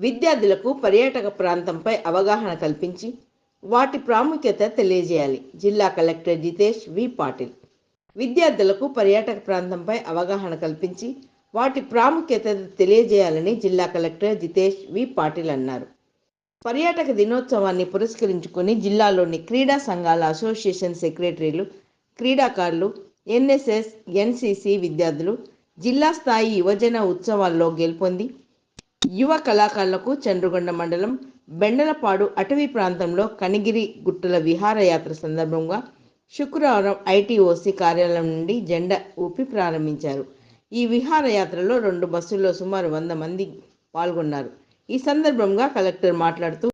విద్యార్థులకు పర్యాటక ప్రాంతంపై అవగాహన కల్పించి వాటి ప్రాముఖ్యత తెలియజేయాలి. జిల్లా కలెక్టర్ జితేష్ వి పాటిల్. విద్యార్థులకు పర్యాటక ప్రాంతంపై అవగాహన కల్పించి వాటి ప్రాముఖ్యత తెలియజేయాలని జిల్లా కలెక్టర్ జితేష్ వి పాటిల్ అన్నారు. పర్యాటక దినోత్సవాన్ని పురస్కరించుకొని జిల్లాలోని క్రీడా సంఘాల అసోసియేషన్ సెక్రటరీలు, క్రీడాకారులు, ఎన్ఎస్ఎస్, ఎన్సిసి విద్యార్థులు జిల్లా స్థాయి యువజన ఉత్సవాల్లో గెలుపొంది యువ కళాకారులకు చంద్రగొండ మండలం బెండలపాడు అటవీ ప్రాంతంలో కనిగిరి గుట్టల విహారయాత్ర సందర్భంగా శుక్రవారం ఐటీఓసీ కార్యాలయం నుండి జెండా ఊపి ప్రారంభించారు. ఈ విహారయాత్రలో 2 బస్సుల్లో సుమారు 100 మంది పాల్గొన్నారు. ఈ సందర్భంగా కలెక్టర్ మాట్లాడుతూ,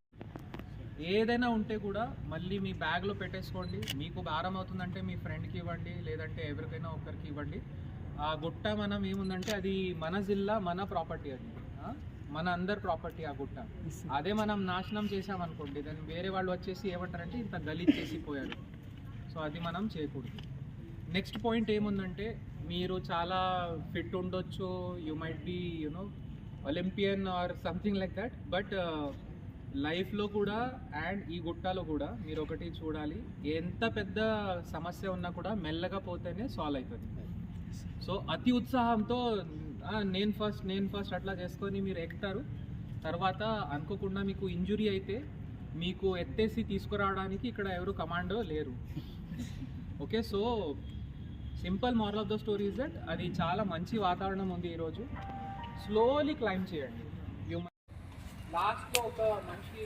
ఏదైనా ఉంటే కూడా మళ్ళీ మీ బ్యాగ్లో పెట్టేసుకోండి. మీకు భారం అవుతుందంటే మీ ఫ్రెండ్కి ఇవ్వండి, లేదంటే ఎవరికైనా ఒకరికి ఇవ్వండి. ఆ గుట్ట మనం ఏముందంటే అది మన జిల్లా, మన ప్రాపర్టీ, అది మన అందరి ప్రాపర్టీ. ఆ గుట్ట అదే మనం నాశనం చేసామనుకోండి, దాన్ని వేరే వాళ్ళు వచ్చేసి ఏమంటారంటే ఇంత గలీజ్ చేసిపోయారు. సో అది మనం చేయకూడదు. నెక్స్ట్ పాయింట్ ఏముందంటే, మీరు చాలా ఫిట్ ఉండొచ్చు, you might be Olympian or something like that, but లైఫ్లో కూడా అండ్ ఈ గుట్టలో కూడా మీరు ఒకటి చూడాలి, ఎంత పెద్ద సమస్య ఉన్నా కూడా మెల్లగా పోతేనే సాల్వ్ అవుతుంది. సో అతి ఉత్సాహంతో నేను ఫస్ట్ అట్లా చేసుకొని మీరు ఎక్కుతారు. తర్వాత అనుకోకుండా మీకు ఇంజురీ అయితే మీకు ఎత్తేసి తీసుకురావడానికి ఇక్కడ ఎవరు కమాండో లేరు. Okay, so simple moral of the story is that అది చాలా మంచి వాతావరణం ఉంది ఈరోజు. స్లోలీ క్లైంబ్ చేయండి. లాస్ట్లో ఒక మంచి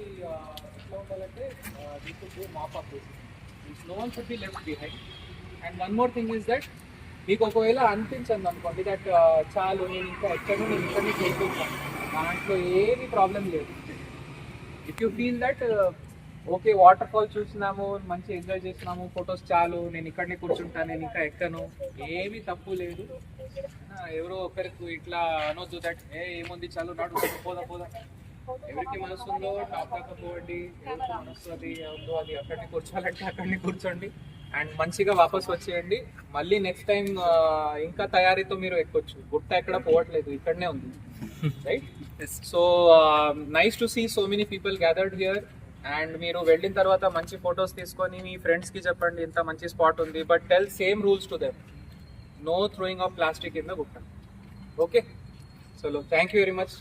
ఎట్లా ఉండాలంటే మాపప్ no one should be left behind. And one more thing is that మీకు ఒకవేళ అనిపించండి అనుకోండి దట్ చాలు నేను ఇంకా ఎక్కడో నేను ఇక్కడనే చేస్తున్నాను, దాంట్లో ఏమి ప్రాబ్లం లేదు. If you feel that okay water fall చూసినాము, మంచి ఎంజాయ్ చేసినాము, ఫొటోస్ చాలు, నేను ఇక్కడనే కూర్చుంటాను, నేను ఇంకా ఎక్కను, ఏమీ తప్పు లేదు. ఎవరో ఒకరికి ఇట్లా అనొద్దు దట్ ఏముంది చాలు నాడు పోదా. ఎవరికి మనసు ఉందో టాప్ దాకా పోవండి, ఎవరికి మనసు అది ఉందో అది అక్కడిని కూర్చోాలంటే అక్కడిని కూర్చోండి అండ్ మంచిగా వాపస్ వచ్చేయండి. మళ్ళీ నెక్స్ట్ టైం ఇంకా తయారీతో మీరు ఎక్కొచ్చు. గుట్ట ఎక్కడ పోవట్లేదు, ఇక్కడనే ఉంది, right? So nice to see so many people gathered here. And మీరు వెళ్ళిన తర్వాత మంచి ఫొటోస్ తీసుకొని మీ ఫ్రెండ్స్కి చెప్పండి ఇంత మంచి స్పాట్ ఉంది, but tell same rules to them, no throwing of plastic in the గుట్ట. ఓకే, చలో థ్యాంక్ యూ వెరీ మచ్.